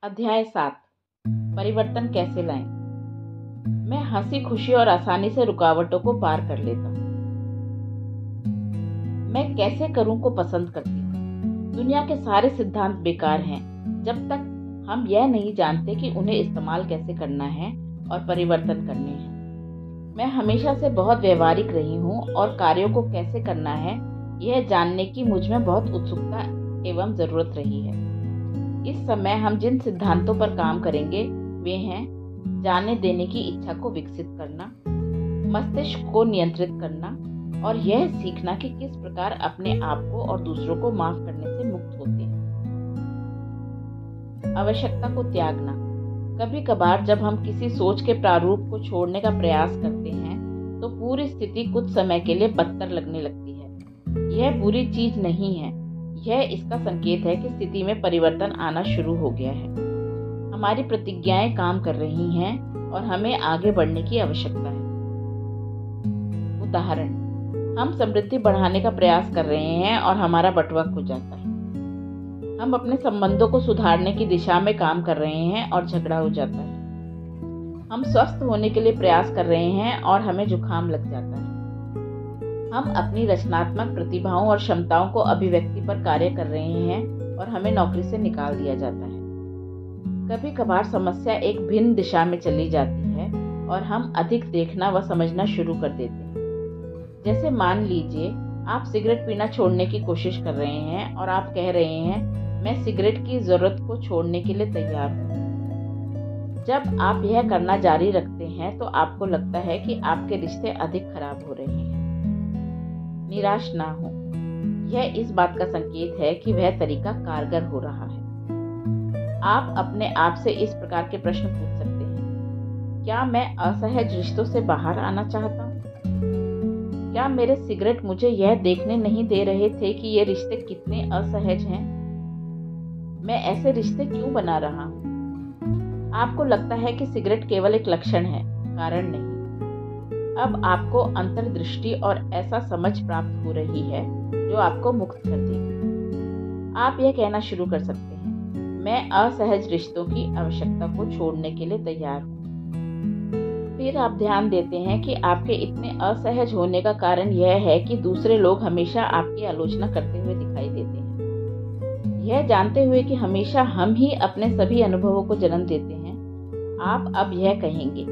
अध्याय 7 परिवर्तन कैसे लाएं। मैं हंसी खुशी और आसानी से रुकावटों को पार कर लेता हूँ। मैं कैसे करूं को पसंद करती हूँ। दुनिया के सारे सिद्धांत बेकार हैं जब तक हम यह नहीं जानते कि उन्हें इस्तेमाल कैसे करना है और परिवर्तन करने हैं। मैं हमेशा से बहुत व्यवहारिक रही हूँ और कार्यों को कैसे करना है यह जानने की मुझ में बहुत उत्सुकता एवं जरूरत रही है। इस समय हम जिन सिद्धांतों पर काम करेंगे वे हैं जाने देने की इच्छा को विकसित करना, मस्तिष्क को नियंत्रित करना और यह सीखना कि किस प्रकार अपने आप को और दूसरों को माफ करने से मुक्त होते हैं। आवश्यकता को त्यागना। कभी कभार जब हम किसी सोच के प्रारूप को छोड़ने का प्रयास करते हैं तो पूरी स्थिति कुछ समय के लिए बदतर लगने लगती है। यह बुरी चीज नहीं है, यह इसका संकेत है कि स्थिति में परिवर्तन आना शुरू हो गया है। हमारी प्रतिज्ञाएं काम कर रही हैं और हमें आगे बढ़ने की आवश्यकता है। उदाहरण, हम समृद्धि बढ़ाने का प्रयास कर रहे हैं और हमारा बटुआ खो जाता है। हम अपने संबंधों को सुधारने की दिशा में काम कर रहे हैं और झगड़ा हो जाता है। हम स्वस्थ होने के लिए प्रयास कर रहे हैं और हमें जुकाम लग जाता है। हम अपनी रचनात्मक प्रतिभाओं और क्षमताओं को अभिव्यक्ति पर कार्य कर रहे हैं और हमें नौकरी से निकाल दिया जाता है। कभी कभार समस्या एक भिन्न दिशा में चली जाती है और हम अधिक देखना व समझना शुरू कर देते हैं। जैसे मान लीजिए आप सिगरेट पीना छोड़ने की कोशिश कर रहे हैं और आप कह रहे हैं मैं सिगरेट की जरूरत को छोड़ने के लिए तैयार हूँ। जब आप यह करना जारी रखते हैं तो आपको लगता है कि आपके रिश्ते अधिक खराब हो रहे हैं। निराश ना हो, यह इस बात का संकेत है कि वह तरीका कारगर हो रहा है। आप अपने आप से इस प्रकार के प्रश्न पूछ सकते हैं, क्या मैं असहज रिश्तों से बाहर आना चाहता हूँ? क्या मेरे सिगरेट मुझे यह देखने नहीं दे रहे थे कि ये रिश्ते कितने असहज हैं? मैं ऐसे रिश्ते क्यों बना रहा हूँ? आपको लगता है कि सिगरेट केवल एक लक्षण है, कारण नहीं। अब आपको अंतर्दृष्टि और ऐसा समझ प्राप्त हो रही है जो आपको मुक्त कर देगी। आप यह कहना शुरू कर सकते हैं, मैं असहज रिश्तों की आवश्यकता को छोड़ने के लिए तैयार हूँ। फिर आप ध्यान देते हैं कि आपके इतने असहज होने का कारण यह है कि दूसरे लोग हमेशा आपकी आलोचना करते हुए दिखाई देते हैं। यह जानते हुए कि हमेशा हम ही अपने सभी अनुभवों को जन्म देते हैं, आप अब यह कहेंगे,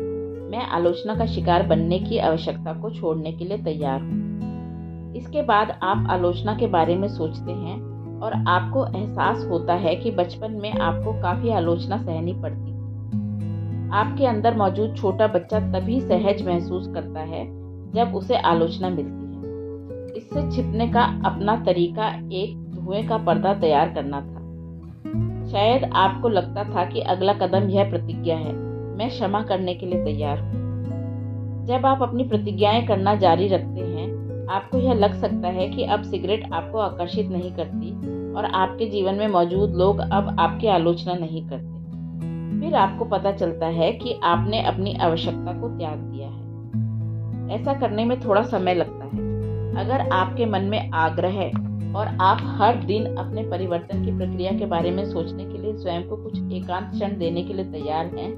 मैं आलोचना का शिकार बनने की आवश्यकता को छोड़ने के लिए तैयार हूँ। इसके बाद आप आलोचना के बारे में सोचते हैं और आपको एहसास होता है कि बचपन में आपको काफी आलोचना सहनी पड़ती थी। आपके अंदर मौजूद छोटा बच्चा तभी सहज महसूस करता है जब उसे आलोचना मिलती है। इससे छिपने का अपना तरीका एक धुएं का पर्दा तैयार करना था। शायद आपको लगता था कि अगला कदम यह प्रतिज्ञा है, मैं क्षमा करने के लिए तैयार हूँ। जब आप अपनी प्रतिज्ञाएं करना जारी रखते हैं, आपको यह लग सकता है कि अब सिगरेट आपको आकर्षित नहीं करती और आपके जीवन में मौजूद लोग अब आपकी आलोचना नहीं करते। फिर आपको पता चलता है कि आपने अपनी आवश्यकता को त्याग दिया है। ऐसा करने में थोड़ा समय लगता है। अगर आपके मन में आग्रह है और आप हर दिन अपने परिवर्तन की प्रक्रिया के बारे में सोचने के लिए स्वयं को कुछ एकांत क्षण देने के लिए तैयार हैं,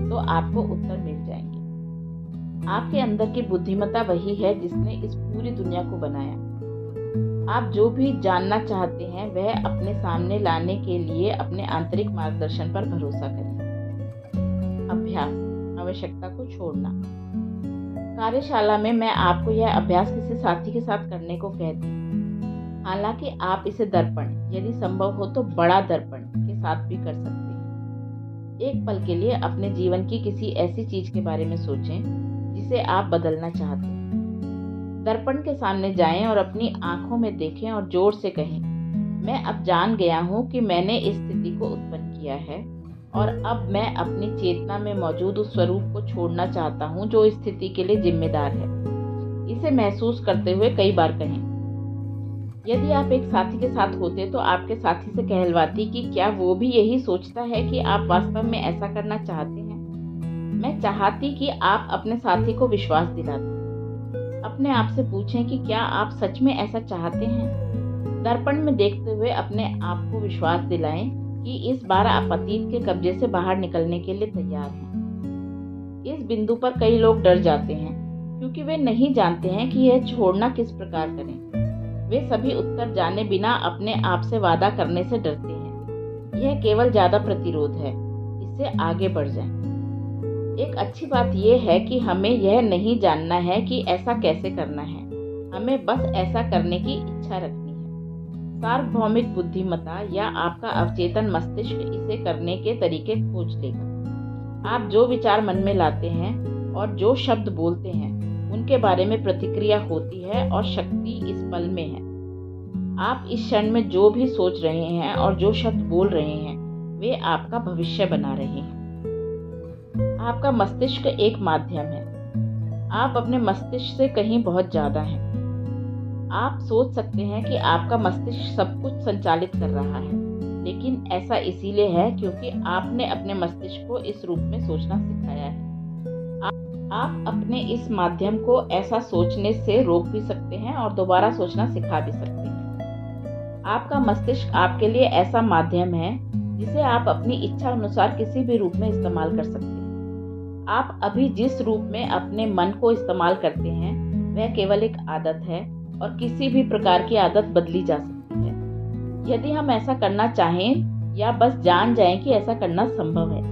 तो आपको उत्तर मिल जाएंगे। आपके अंदर की बुद्धिमत्ता वही है जिसने इस पूरी दुनिया को बनाया। आप जो भी जानना चाहते हैं वह अपने सामने लाने के लिए अपने आंतरिक मार्गदर्शन पर भरोसा करें। अभ्यास, आवश्यकता को छोड़ना। कार्यशाला में मैं आपको यह अभ्यास किसी साथी के साथ करने को कहती। हालांकि आप इसे दर्पण, यदि संभव हो तो बड़ा दर्पण के साथ भी कर सकते हैं। एक पल के लिए अपने जीवन की किसी ऐसी चीज के बारे में सोचें जिसे आप बदलना चाहते हैं। दर्पण के सामने जाएं और अपनी आंखों में देखें और जोर से कहें, मैं अब जान गया हूं कि मैंने इस स्थिति को उत्पन्न किया है और अब मैं अपनी चेतना में मौजूद उस स्वरूप को छोड़ना चाहता हूं जो इस स्थिति के लिए जिम्मेदार है। इसे महसूस करते हुए कई बार कहें। यदि आप एक साथी के साथ होते तो आपके साथी से कहलवाती कि क्या वो भी यही सोचता है कि आप वास्तव में ऐसा करना चाहते हैं। मैं चाहती कि आप अपने साथी को विश्वास दिलाते। अपने आप से पूछें कि क्या आप सच में ऐसा चाहते हैं। दर्पण में देखते हुए अपने आप को विश्वास दिलाएं कि इस बार आप अतीत के कब्जे से बाहर निकलने के लिए तैयार हैं। इस बिंदु पर कई लोग डर जाते हैं क्योंकि वे नहीं जानते हैं कि यह छोड़ना किस प्रकार करें। वे सभी उत्तर जाने बिना अपने आप से वादा करने से डरते हैं। यह केवल ज्यादा प्रतिरोध है, इससे आगे बढ़ जाएं। एक अच्छी बात यह है कि हमें यह नहीं जानना है कि ऐसा कैसे करना है, हमें बस ऐसा करने की इच्छा रखनी है। सार्वभौमिक बुद्धिमत्ता या आपका अवचेतन मस्तिष्क इसे करने के तरीके खोज लेगा। आप जो विचार मन में लाते हैं और जो शब्द बोलते हैं उनके बारे में प्रतिक्रिया होती है और शक्ति इस पल में है। आप इस क्षण में जो भी सोच रहे हैं और जो शब्द बोल रहे हैं वे आपका भविष्य बना रहे हैं। आपका मस्तिष्क एक माध्यम है। आप अपने मस्तिष्क से कहीं बहुत ज्यादा हैं। आप सोच सकते हैं कि आपका मस्तिष्क सब कुछ संचालित कर रहा है, लेकिन ऐसा इसीलिए है क्योंकि आपने अपने मस्तिष्क को इस रूप में सोचना सिखाया है। आप अपने इस माध्यम को ऐसा सोचने से रोक भी सकते हैं और दोबारा सोचना सिखा भी सकते हैं। आपका मस्तिष्क आपके लिए ऐसा माध्यम है जिसे आप अपनी इच्छा अनुसार किसी भी रूप में इस्तेमाल कर सकते हैं। आप अभी जिस रूप में अपने मन को इस्तेमाल करते हैं वह केवल एक आदत है और किसी भी प्रकार की आदत बदली जा सकती है यदि हम ऐसा करना चाहें या बस जान जाएं कि ऐसा करना संभव है।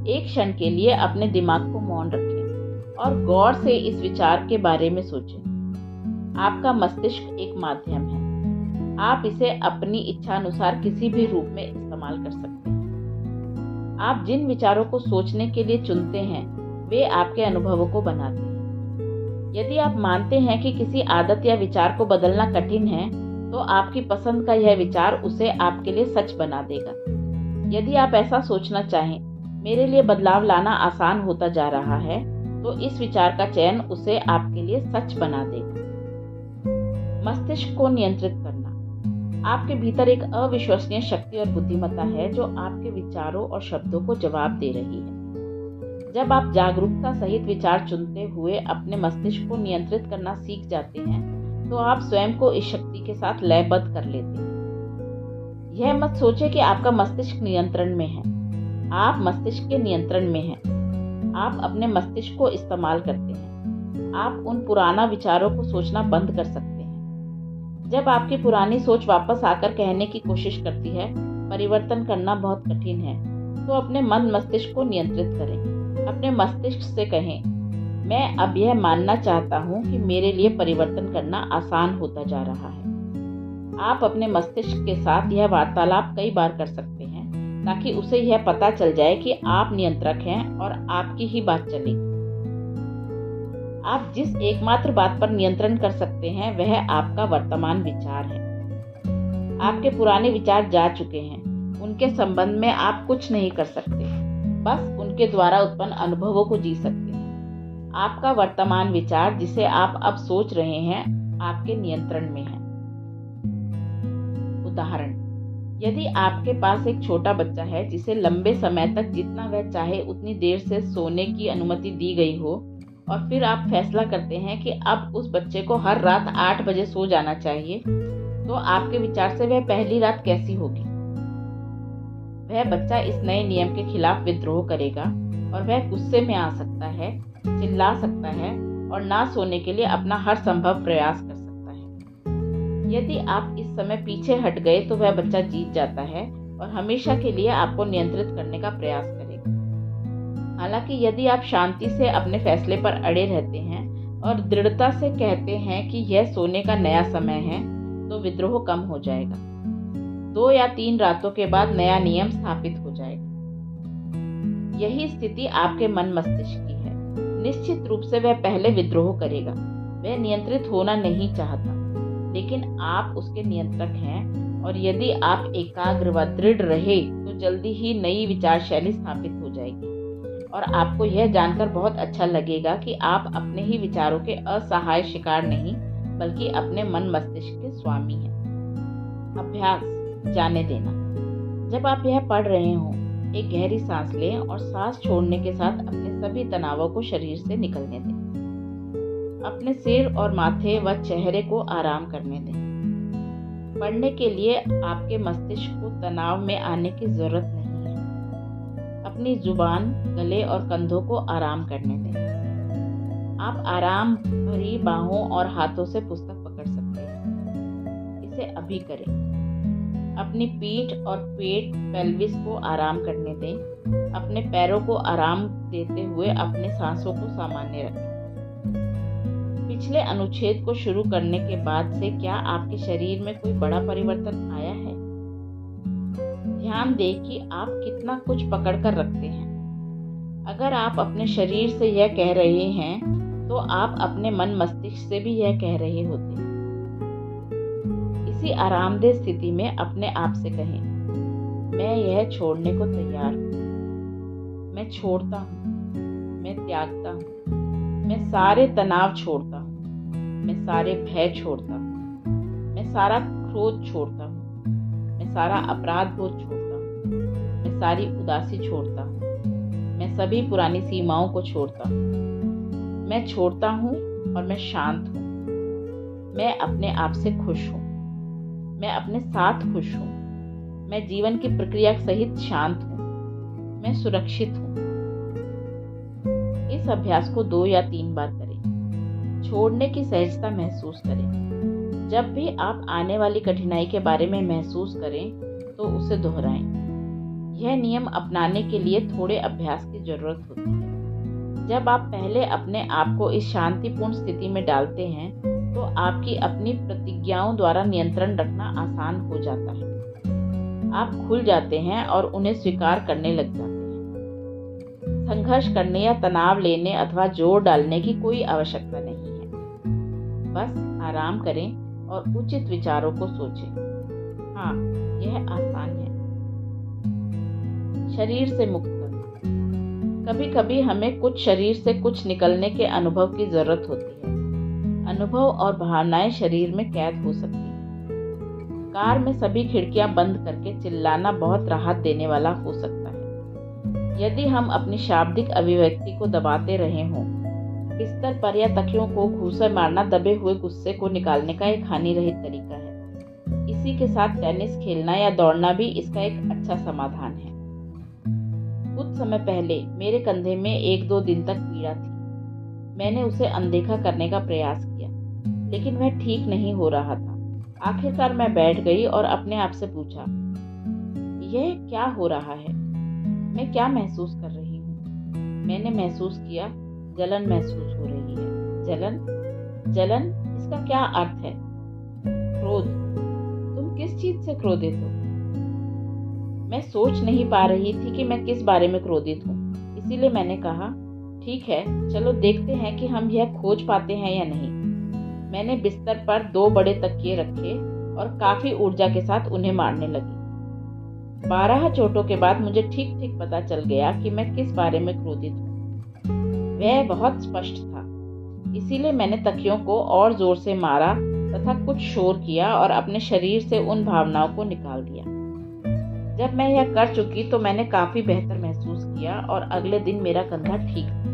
एक क्षण के लिए अपने दिमाग को मौन रखें और गौर से इस विचार के बारे में सोचें। आपका मस्तिष्क एक माध्यम है। आप इसे अपनी इच्छा अनुसार किसी भी रूप में इस्तेमाल कर सकते हैं। आप जिन विचारों को सोचने के लिए चुनते हैं वे आपके अनुभवों को बनाते हैं। यदि आप मानते हैं कि किसी आदत या विचार को बदलना कठिन है तो आपकी पसंद का यह विचार उसे आपके लिए सच बना देगा। यदि आप ऐसा सोचना चाहें, मेरे लिए बदलाव लाना आसान होता जा रहा है, तो इस विचार का चयन उसे आपके लिए सच बना देगा। मस्तिष्क को नियंत्रित करना। आपके भीतर एक अविश्वसनीय शक्ति और बुद्धिमत्ता है जो आपके विचारों और शब्दों को जवाब दे रही है। जब आप जागरूकता सहित विचार चुनते हुए अपने मस्तिष्क को नियंत्रित करना सीख जाते हैं तो आप स्वयं को इस शक्ति के साथ लयबद्ध कर लेते हैं। यह मत सोचें कि आपका मस्तिष्क नियंत्रण में है। आप मस्तिष्क के नियंत्रण में हैं। आप अपने मस्तिष्क को इस्तेमाल करते हैं। आप उन पुराना विचारों को सोचना बंद कर सकते हैं। जब आपकी पुरानी सोच वापस आकर कहने की कोशिश करती है, परिवर्तन करना बहुत कठिन है, तो अपने मन मस्तिष्क को नियंत्रित करें। अपने मस्तिष्क से कहें, मैं अब यह मानना चाहता हूँ कि मेरे लिए परिवर्तन करना आसान होता जा रहा है। आप अपने मस्तिष्क के साथ यह वार्तालाप कई बार कर सकते हैं ताकि उसे यह पता चल जाए कि आप नियंत्रक हैं और आपकी ही बात चलेगी। आप जिस एकमात्र बात पर नियंत्रण कर सकते हैं वह आपका वर्तमान विचार है। आपके पुराने विचार जा चुके हैं, उनके संबंध में आप कुछ नहीं कर सकते, बस उनके द्वारा उत्पन्न अनुभवों को जी सकते हैं। आपका वर्तमान विचार जिसे आप अब सोच रहे हैं आपके नियंत्रण में है। उदाहरण, यदि आपके पास एक छोटा बच्चा है जिसे लंबे समय तक जितना वह चाहे उतनी देर से सोने की अनुमति दी गई हो और फिर आप फैसला करते हैं कि अब उस बच्चे को हर रात 8 बजे सो जाना चाहिए, तो आपके विचार से वह पहली रात कैसी होगी? वह बच्चा इस नए नियम के खिलाफ विद्रोह करेगा और वह गुस्से में आ सकता है, चिल्ला सकता है और ना सोने के लिए अपना हर संभव प्रयास कर सकता है। यदि आप इस समय पीछे हट गए तो वह बच्चा जीत जाता है और हमेशा के लिए आपको नियंत्रित करने का प्रयास करेगा। हालांकि यदि आप शांति से अपने फैसले पर अड़े रहते हैं और दृढ़ता से कहते हैं कि यह सोने का नया समय है, तो विद्रोह कम हो जाएगा। 2 या 3 रातों के बाद नया नियम स्थापित हो जाएगा। यही स्थिति आपके मन मस्तिष्क की है। निश्चित रूप से वह पहले विद्रोह करेगा। वह नियंत्रित होना नहीं चाहता, लेकिन आप उसके नियंत्रक हैं और यदि आप एकाग्र व दृढ़ रहे तो जल्दी ही नई विचार शैली स्थापित हो जाएगी और आपको यह जानकर बहुत अच्छा लगेगा कि आप अपने ही विचारों के असहाय शिकार नहीं बल्कि अपने मन मस्तिष्क के स्वामी हैं। अभ्यास, जाने देना। जब आप यह पढ़ रहे हों, एक गहरी सांस लें और सांस छोड़ने के साथ अपने सभी तनावों को शरीर से निकलने दें। अपने सिर और माथे व चेहरे को आराम करने दें। पढ़ने के लिए आपके मस्तिष्क को तनाव में आने की जरूरत नहीं है। अपनी जुबान, गले और कंधों को आराम करने दें। आप आराम भरी बाहों और हाथों से पुस्तक पकड़ सकते हैं। इसे अभी करें। अपनी पीठ और पेट, पेल्विस को आराम करने दें। अपने पैरों को आराम देते हुए अपने सांसों को सामान्य रखें। पिछले अनुच्छेद को शुरू करने के बाद से क्या आपके शरीर में कोई बड़ा परिवर्तन आया है? ध्यान दें कि आप कितना कुछ पकड़ कर रखते हैं। अगर आप अपने शरीर से यह कह रहे हैं तो आप अपने मन मस्तिष्क से भी यह कह रहे होते हैं। इसी आरामदेह स्थिति में अपने आप से कहें, मैं यह छोड़ने को तैयार हूँ। मैं छोड़ता हूँ। मैं त्यागता हूँ। मैं सारे तनाव छोड़ता हूँ। मैं सारे भय छोड़ता हूँ। मैं सारा क्रोध छोड़ता हूँ। मैं सारा अपराध बोध छोड़ता हूँ। मैं सारी उदासी छोड़ता हूँ। मैं सभी पुरानी सीमाओं को छोड़ता हूँ। मैं छोड़ता हूँ और मैं शांत हूँ। मैं अपने आप से खुश हूँ। मैं अपने साथ खुश हूँ। मैं जीवन की प्रक्रिया सहित शांत हूँ। मैं सुरक्षित हूँ। इस अभ्यास को 2 या 3 बार करें। छोड़ने की सहजता महसूस करें। जब भी आप आने वाली कठिनाई के बारे में महसूस करें तो उसे दोहराएं। यह नियम अपनाने के लिए थोड़े अभ्यास की जरूरत होती है। जब आप पहले अपने आप को इस शांतिपूर्ण स्थिति में डालते हैं तो आपकी अपनी प्रतिज्ञाओं द्वारा नियंत्रण रखना आसान हो जाता है। आप खुल जाते हैं और उन्हें स्वीकार करने लग जाते हैं। संघर्ष करने या तनाव लेने अथवा जोर डालने की कोई आवश्यकता नहीं है। बस आराम करें और उचित विचारों को सोचें। हाँ, यह आसान है। शरीर से मुक्त करना। कभी कभी हमें कुछ शरीर से कुछ निकलने के अनुभव की जरूरत होती है। अनुभव और भावनाएं शरीर में कैद हो सकती हैं। कार में सभी खिड़कियां बंद करके चिल्लाना बहुत राहत देने वाला हो सकता है। यदि हम अपनी शाब्दिक अभिव्यक्ति को दबाते रहे हों, बिस्तर पर या तकियों को घूंसे मारना दबे हुए गुस्से को निकालने का एक हानि रहित तरीका है। इसी के साथ टेनिस खेलना या दौड़ना भी इसका एक अच्छा समाधान है। कुछ समय पहले मेरे कंधे में 1-2 दिन तक पीड़ा थी। मैंने उसे अनदेखा करने का प्रयास किया, लेकिन वह ठीक नहीं हो रहा था। आखिरकार मैं बैठ गई और अपने आप से पूछा, यह क्या हो रहा है? मैं क्या महसूस कर रही हूँ? मैंने महसूस किया, जलन महसूस हो रही है। जलन? जलन? इसका क्या अर्थ है? क्रोध? तुम किस चीज से क्रोधित हो? मैं सोच नहीं पा रही थी कि मैं किस बारे में क्रोधित हूँ। इसीलिए मैंने कहा, ठीक है, चलो देखते हैं कि हम यह खोज पाते हैं या नहीं। मैंने बिस्तर पर 2 बड़े तकिए रखे और काफी ऊर्जा के साथ उन्हें मारने लगी। 12 चोटों के बाद मुझे ठीक ठीक पता चल गया कि मैं किस बारे में क्रोधित हूँ। वह बहुत स्पष्ट था। इसीलिए मैंने तकियों को और जोर से मारा तथा कुछ शोर किया और अपने शरीर से उन भावनाओं को निकाल दिया। जब मैं यह कर चुकी तो मैंने काफी बेहतर महसूस किया और अगले दिन मेरा कंधा ठीक था।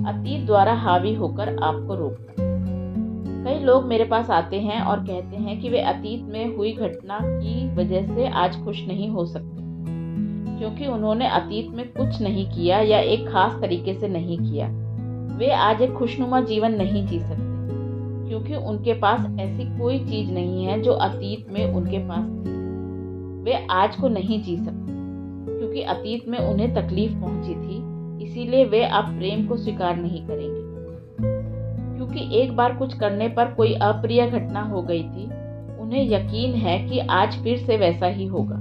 अतीत द्वारा हावी होकर आपको रोकना। कई लोग मेरे पास आते हैं और कहते हैं कि वे अतीत में हुई घटना की वजह से आज खुश नहीं हो सकते, क्योंकि उन्होंने अतीत में कुछ नहीं किया या एक खास तरीके से नहीं किया। वे आज एक खुशनुमा जीवन नहीं जी सकते, क्योंकि उनके पास ऐसी कोई चीज नहीं है जो अतीत में उनके पास थी। वे आज को नहीं जी सकते, क्योंकि अतीत में उन्हें तकलीफ पहुंची थी। इसीलिए वे अब प्रेम को स्वीकार नहीं करेंगे, क्योंकि एक बार कुछ करने पर कोई अप्रिय घटना हो गई थी। उन्हें यकीन है कि आज फिर से वैसा ही होगा,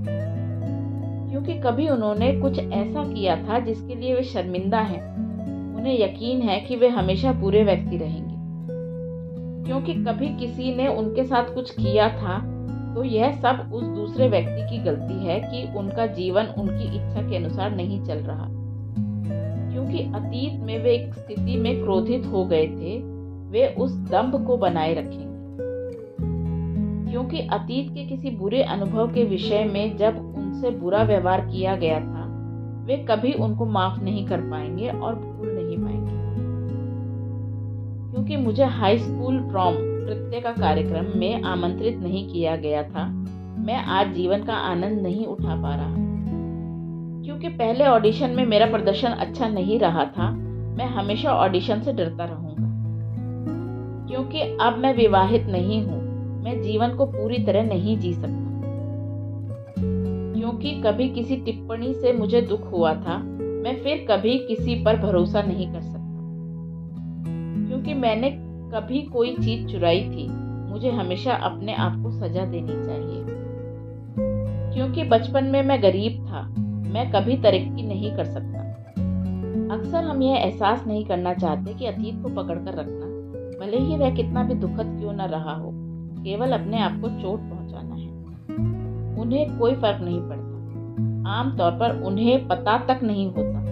क्योंकि कभी उन्होंने कुछ ऐसा किया था जिसके लिए वे शर्मिंदा हैं। उन्हें यकीन है कि वे हमेशा बुरे व्यक्ति रहेंगे, क्योंकि कभी किसी ने उनके साथ कुछ किया था। तो यह सब उस दूसरे व्यक्ति की गलती है कि उनका जीवन उनकी इच्छा के अनुसार नहीं चल रहा, क्योंकि अतीत में वे एक स्थिति में क्रोधित हो गए थे। वे उस दंभ को बनाए रखेंगे, क्योंकि अतीत के किसी बुरे अनुभव के विषय में जब उनसे बुरा व्यवहार किया गया था, वे कभी उनको माफ नहीं कर पाएंगे और भूल नहीं पाएंगे। क्योंकि मुझे हाई स्कूल प्रॉम कृत्य का कार्यक्रम में आमंत्रित नहीं किया गया था, मैं आज जीवन का आनंद नहीं उठा पा रहा। क्योंकि पहले ऑडिशन में मेरा प्रदर्शन अच्छा नहीं रहा था, मैं हमेशा ऑडिशन से डरता रहूंगा। क्योंकि अब मैं विवाहित नहीं हूं, मैं जीवन को पूरी तरह नहीं जी सकता। क्योंकि कभी किसी टिप्पणी से मुझे दुख हुआ था, मैं फिर कभी किसी पर भरोसा नहीं कर सकता। क्योंकि मैंने कभी कोई चीज चुराई थी, मुझे हमेशा अपने आप को सजा देनी चाहिए। क्योंकि बचपन में मैं गरीब था, मैं कभी तरक्की नहीं कर सकता। अक्सर हम यह एहसास नहीं करना चाहते कि अतीत को पकड़कर रखना, भले ही वह कितना भी दुखद क्यों न रहा हो, केवल अपने आप को चोट पहुंचाना है। उन्हें कोई फर्क नहीं पड़ता, आमतौर पर उन्हें पता तक नहीं होता।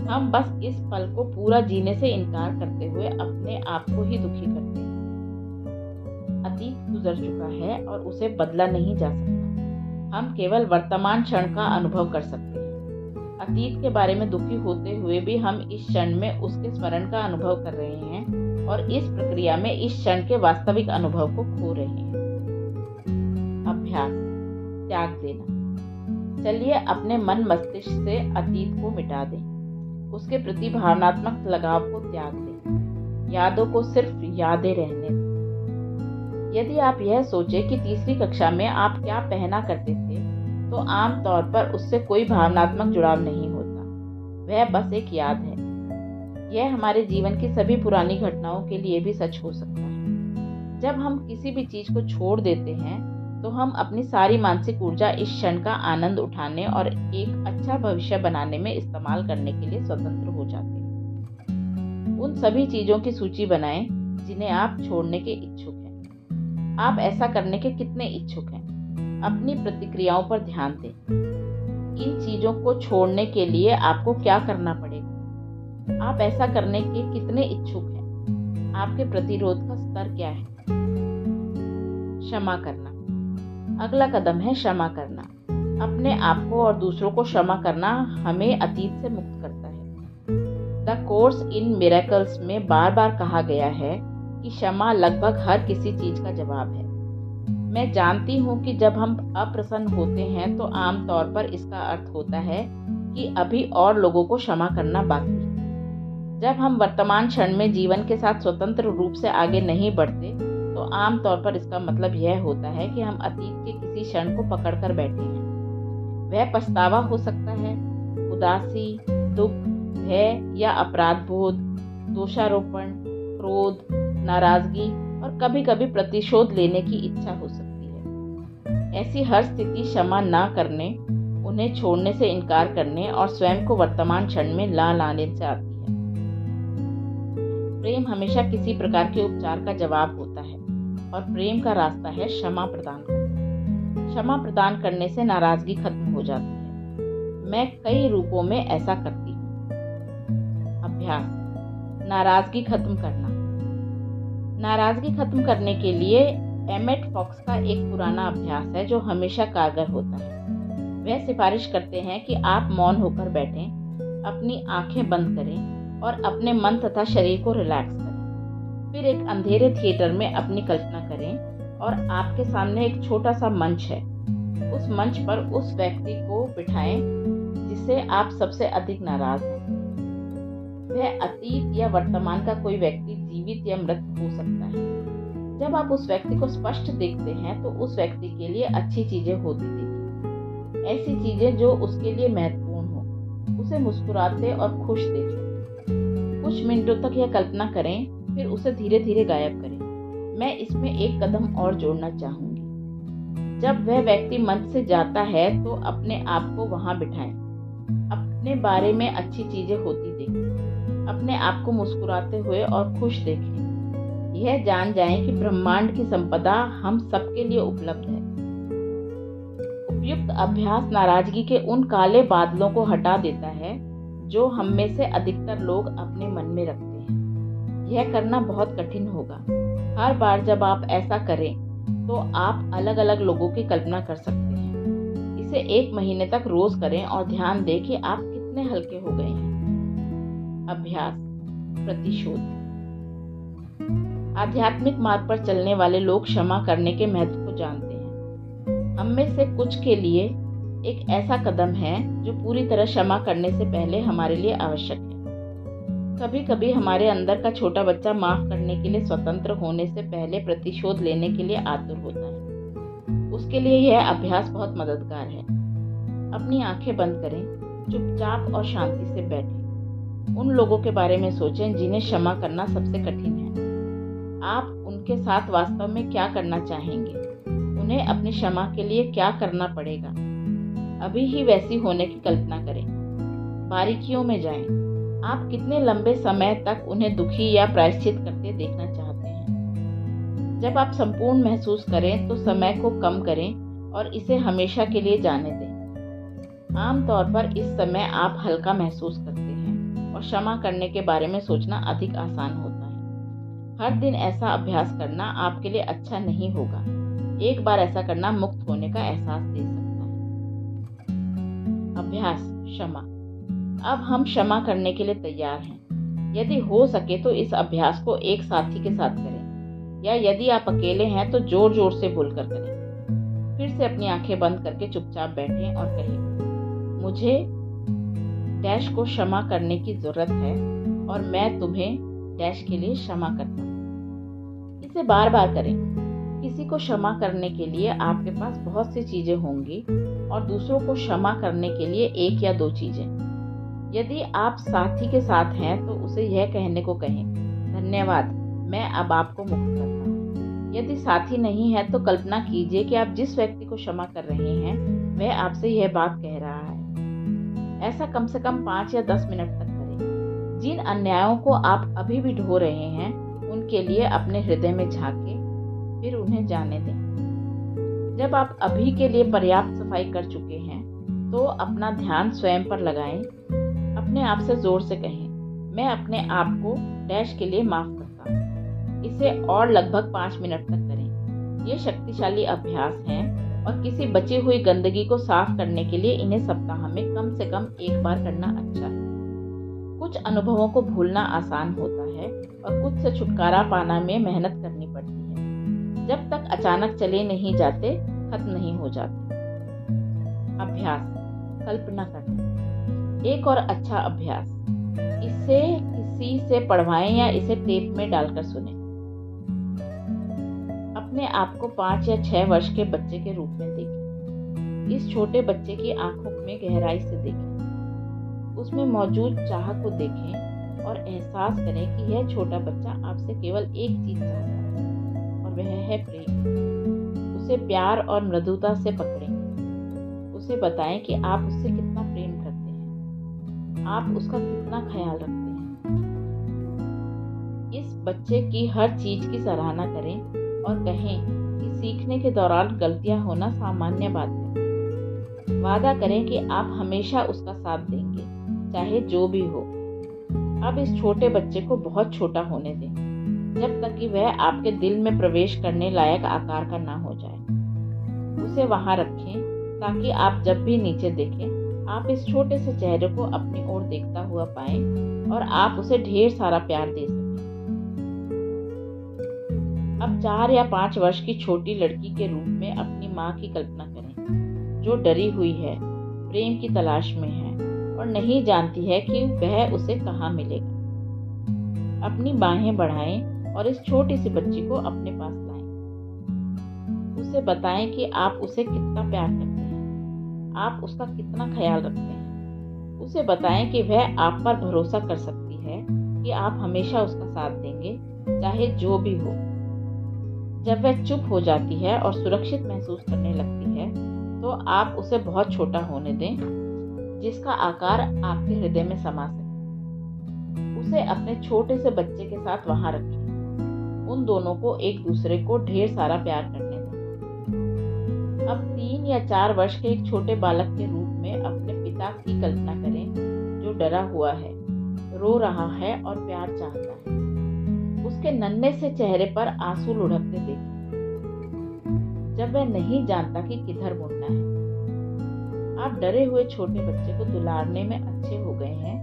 हम बस इस पल को पूरा जीने से इनकार करते हुए अपने आप को ही दुखी करते हैं। अतीत गुजर चुका है और उसे बदला नहीं जा सकता। हम केवल वर्तमान क्षण का अनुभव कर सकते हैं। अतीत के बारे में दुखी होते हुए भी हम इस क्षण में उसके स्मरण का अनुभव कर रहे हैं और इस प्रक्रिया में इस क्षण के वास्तविक अनुभव को खो रहे हैं। अभ्यास, त्याग देना। चलिए अपने मन मस्तिष्क से अतीत को मिटा दें, उसके प्रति भावनात्मक लगाव को त्याग दें, यादों को सिर्फ यादें रहने दें। यदि आप यह सोचें कि तीसरी कक्षा में आप क्या पहना करते थे, तो आम तौर पर उससे कोई भावनात्मक जुड़ाव नहीं होता। वह बस एक याद है। यह हमारे जीवन की सभी पुरानी घटनाओं के लिए भी सच हो सकता है। जब हम किसी भी चीज को छोड़ देते हैं, तो हम अपनी सारी मानसिक ऊर्जा इस क्षण का आनंद उठाने और एक अच्छा भविष्य बनाने में इस्तेमाल करने के लिए स्वतंत्र हो जाते हैं। उन सभी चीजों की सूची बनाएं जिन्हें आप छोड़ने के इच्छुक हैं। आप ऐसा करने के कितने इच्छुक हैं? अपनी प्रतिक्रियाओं पर ध्यान दें। इन चीजों को छोड़ने के लिए आपको क्या करना पड़ेगा? आप ऐसा करने के कितने इच्छुक हैं? आपके प्रतिरोध का स्तर क्या है? क्षमा करना। अगला कदम है क्षमा करना। अपने आप को और दूसरों को क्षमा करना हमें अतीत से मुक्त करता है। द कोर्स इन मिरेकल्स में बार बार कहा गया है कि क्षमा लगभग हर किसी चीज का जवाब है। मैं जानती हूँ कि जब हम अप्रसन्न होते हैं तो आमतौर पर इसका अर्थ होता है कि अभी और लोगों को क्षमा करना बाकी है। जब हम वर्तमान क्षण में जीवन के साथ स्वतंत्र रूप से आगे नहीं बढ़ते, तो आमतौर पर इसका मतलब यह होता है कि हम अतीत के किसी क्षण को पकड़कर बैठे हैं। वह पछतावा हो सकता है, उदासी, दुख, भय या अपराध बोध, दोषारोपण, क्रोध, नाराजगी और कभी कभी प्रतिशोध लेने की इच्छा हो सकती है। ऐसी हर स्थिति क्षमा न करने, उन्हें छोड़ने से इनकार करने और स्वयं को वर्तमान क्षण में ला लाने से आती है। प्रेम हमेशा किसी प्रकार के उपचार का जवाब होता है और प्रेम का रास्ता है क्षमा प्रदान करना। क्षमा प्रदान करने से नाराजगी खत्म हो जाती है। मैं कई रूपों में ऐसा करती हूँ। अभ्यास, नाराजगी खत्म करना। नाराजगी खत्म करने के लिए एमेट फॉक्स का एक पुराना अभ्यास है जो हमेशा कारगर होता है। वह सिफारिश करते हैं कि आप मौन होकर बैठें, अपनी आंखें बंद करें और अपने मन तथा शरीर को रिलैक्स करें। फिर एक अंधेरे थिएटर में अपनी कल्पना करें और आपके सामने एक छोटा सा मंच है। उस मंच पर उस व्यक्ति को बिठाएं जिससे आप सबसे अधिक नाराज हैं। वह अतीत या वर्तमान का कोई व्यक्ति जीवित या मृत हो सकता है। जब आप उस व्यक्ति को स्पष्ट देखते हैं तो उस व्यक्ति के लिए अच्छी चीजें होती दिखें, ऐसी चीजें जो उसके लिए महत्वपूर्ण हो। उसे मुस्कुराते और खुश देखें। कुछ मिनटों तक यह कल्पना करें, फिर उसे धीरे धीरे गायब करें। मैं इसमें एक कदम और जोड़ना चाहूंगी। जब वह व्यक्ति मंच से जाता है तो अपने आप को वहां बिठाएं। अपने बारे में अच्छी चीजें होती देखें। अपने आप को मुस्कुराते हुए और खुश देखें। यह जान जाएं कि ब्रह्मांड की संपदा हम सबके लिए उपलब्ध है। उपयुक्त अभ्यास नाराजगी के उन काले बादलों को हटा देता है जो हम में से अधिकतर लोग अपने मन में रखते हैं। यह करना बहुत कठिन होगा। हर बार जब आप ऐसा करें तो आप अलग अलग लोगों की कल्पना कर सकते हैं। इसे 1 महीने तक रोज करें और ध्यान दें कि आप कितने हल्के हो गए हैं। अभ्यास, प्रतिशोध। आध्यात्मिक मार्ग पर चलने वाले लोग क्षमा करने के महत्व को जानते हैं। हम में से कुछ के लिए एक ऐसा कदम है जो पूरी तरह क्षमा करने से पहले हमारे लिए आवश्यक है। कभी कभी हमारे अंदर का छोटा बच्चा माफ करने के लिए स्वतंत्र होने से पहले प्रतिशोध लेने के लिए आतुर होता है। उसके लिए यह अभ्यास बहुत मददगार है। अपनी आंखें बंद करें, चुपचाप और शांति से बैठें। उन लोगों के बारे में सोचें जिन्हें क्षमा करना सबसे कठिन है। आप उनके साथ वास्तव में क्या करना चाहेंगे? उन्हें अपनी क्षमा के लिए क्या करना पड़ेगा? अभी ही वैसी होने की कल्पना करें। बारीकियों में जाएं। आप कितने लंबे समय तक उन्हें दुखी या प्रायश्चित करते देखना चाहते हैं? जब आप संपूर्ण महसूस करें तो समय को कम करें और इसे हमेशा के लिए जाने दें। आमतौर पर इस समय आप हल्का महसूस करते हैं और क्षमा करने के बारे में सोचना अधिक आसान होता है। हर दिन ऐसा अभ्यास करना आपके लिए अच्छा नहीं होगा। एक बार ऐसा करना मुक्त होने का एहसास दे सकता है। अभ्यास क्षमा। अब हम क्षमा करने के लिए तैयार हैं। यदि हो सके तो इस अभ्यास को एक साथी के साथ करें, या यदि आप अकेले हैं तो जोर जोर से बोलकर करें। फिर से अपनी आंखें बंद करके चुपचाप बैठें और कहें, मुझे डैश को क्षमा करने की जरूरत है और मैं तुम्हें डैश के लिए क्षमा करता हूँ। इसे बार बार करें। किसी को क्षमा करने के लिए आपके पास बहुत सी चीजें होंगी और दूसरों को क्षमा करने के लिए एक या दो चीजें। यदि आप साथी के साथ हैं तो उसे यह कहने को कहें, धन्यवाद, मैं अब आपको मुक्त करता हूँ। यदि साथी नहीं है तो कल्पना कीजिए कि आप जिस व्यक्ति को क्षमा कर रहे हैं वह आपसे यह बात कह रहा है। ऐसा कम से कम 5 या 10 मिनट तक करें। जिन अन्यायों को आप अभी भी ढो रहे हैं उनके लिए अपने हृदय में झांकें, फिर उन्हें जाने दें। जब आप अभी के लिए पर्याप्त सफाई कर चुके हैं तो अपना ध्यान स्वयं पर लगाएं। अपने आप से जोर से कहें, मैं अपने आप को डैश के लिए माफ करता हूँ। इसे और लगभग 5 मिनट तक करें। ये शक्तिशाली अभ्यास हैं और किसी बची हुई गंदगी को साफ करने के लिए इन्हें सप्ताह में कम से कम एक बार करना अच्छा है। कुछ अनुभवों को भूलना आसान होता है और कुछ से छुटकारा पाना में मेहनत करनी पड़ती है। जब तक अचानक चले नहीं जाते, खत्म नहीं हो जाते। अभ्यास कल्पना करना। एक और अच्छा अभ्यास, इसे किसी से पढ़वाएं या इसे टेप में डालकर सुनें। अपने आप को 5 या 6 वर्ष के बच्चे के रूप में देखें। इस छोटे बच्चे की आंखों में गहराई से देखें। उसमें मौजूद चाह को देखें और एहसास करें कि यह छोटा बच्चा आपसे केवल एक चीज चाहता है और वह है प्रेम। उसे प्यार और मृदुता से पकड़ें। उसे बताएं कि आप उससे कितना प्रेम करते हैं, आप उसका कितना ख्याल रखते हैं। इस बच्चे की हर चीज की सराहना करें और कहें कि सीखने के दौरान गलतियां होना सामान्य बात है। वादा करें कि आप हमेशा उसका साथ देंगे, चाहे जो भी हो। अब इस छोटे बच्चे को बहुत छोटा होने दें, जब तक कि वह आपके दिल में प्रवेश करने लायक आकार का ना हो जाए। उसे वहां रखें ताकि आप जब भी नीचे देखें, आप इस छोटे से चेहरे को अपनी ओर देखता हुआ पाएं और आप उसे ढेर सारा प्यार दे सकें। अब 4 या 5 वर्ष की छोटी लड़की के रूप में अपनी माँ की कल्पना करें, जो डरी हुई है, प्रेम की तलाश में है और नहीं जानती है कि वह उसे कहाँ मिलेगा। अपनी बाहें बढ़ाएं और इस छोटी सी बच्ची को अपने पास लाएं। उसे बताएं कि आप उसे कितना प्यार करते हैं, आप उसका कितना ख्याल रखते हैं। उसे बताएं कि वह आप पर भरोसा कर सकती है कि आप हमेशा उसका साथ देंगे, चाहे जो भी हो। जब वह चुप हो जाती है और सुरक्षित महसूस करने लगती है तो आप उसे बहुत छोटा होने दें, जिसका आकार आपके हृदय में समा सके। उसे अपने छोटे से बच्चे के साथ वहां रखें। उन दोनों को एक दूसरे को ढेर सारा प्यार करने दें। अब 3 या 4 वर्ष के एक छोटे बालक के रूप में अपने पिता की कल्पना करें, जो डरा हुआ है, रो रहा है और प्यार चाहता है। उसके नन्हे से चेहरे पर आंसू लुढ़कते देखें, जब वह नहीं जानता कि किधर मुड़ना है। आप डरे हुए छोटे बच्चे को दुलारने में अच्छे हो गए हैं,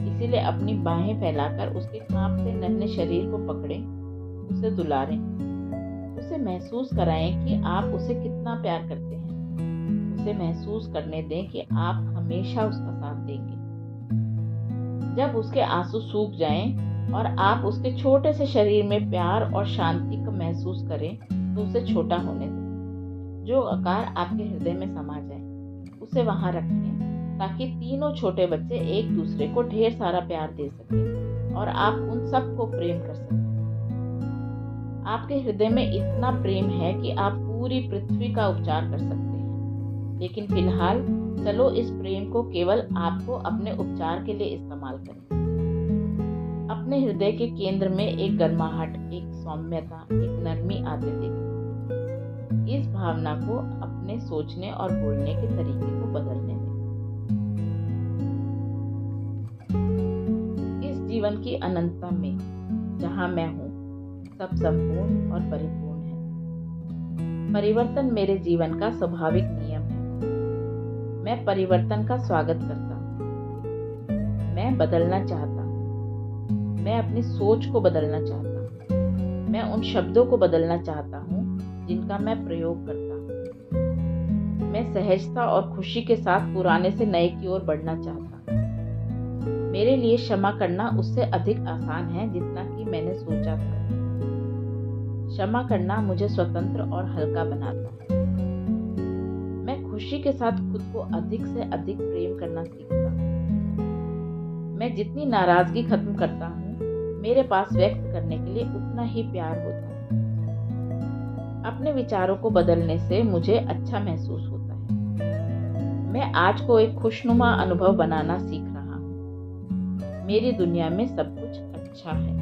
इसीलिए अपनी बाहें फैलाकर उसके कांपते नन्हे शरीर को पकड़ें उसे दुलारें, उसे महसूस कराएं कि आप उसे कितना प्यार करते हैं। उसे महसूस करने दें कि आप हमेशा उसका साथ देंगे। जब उसके आंसू सूख जाएं और आप उसके छोटे से शरीर में प्यार और शांति को महसूस करें, तो उसे छोटा होने दें। जो आकार आपके हृदय में समा जाए, उसे वहां रखें, ताकि तीनों छोटे बच्चे एक दूसरे को ढेर सारा प्यार दे सकें और आप उन सबको प्रेम कर सकें। आपके हृदय में इतना प्रेम है कि आप पूरी पृथ्वी का उपचार कर सकते हैं। लेकिन फिलहाल चलो इस प्रेम को केवल आपको अपने उपचार के लिए इस्तेमाल करें। अपने हृदय के केंद्र में एक गर्माहट, एक सौम्यता, एक नरमी आते देखें। इस भावना को अपने सोचने और बोलने के तरीके को बदलने दें। इस जीवन की अनंतता में जहां मैं हूं, सब संपूर्ण और परिपूर्ण है। परिवर्तन मेरे जीवन का स्वाभाविक नियम है। मैं परिवर्तन का स्वागत करता हूं। मैं बदलना चाहता हूं। मैं अपनी सोच को बदलना चाहता हूं। मैं उन शब्दों को बदलना चाहता हूं जिनका मैं प्रयोग करता हूं। मैं सहजता और खुशी के साथ पुराने से नए की ओर बढ़ना चाहता हूं। मेरे लिए क्षमा करना उससे अधिक आसान है जितना कि मैंने सोचा था। क्षमा करना मुझे स्वतंत्र और हल्का बनाता है। मैं खुशी के साथ खुद को अधिक से अधिक प्रेम करना सीखता हूँ। मैं जितनी नाराजगी खत्म करता हूँ, मेरे पास व्यक्त करने के लिए उतना ही प्यार होता है। अपने विचारों को बदलने से मुझे अच्छा महसूस होता है। मैं आज को एक खुशनुमा अनुभव बनाना सीख रहा हूँ। मेरी दुनिया में सब कुछ अच्छा है।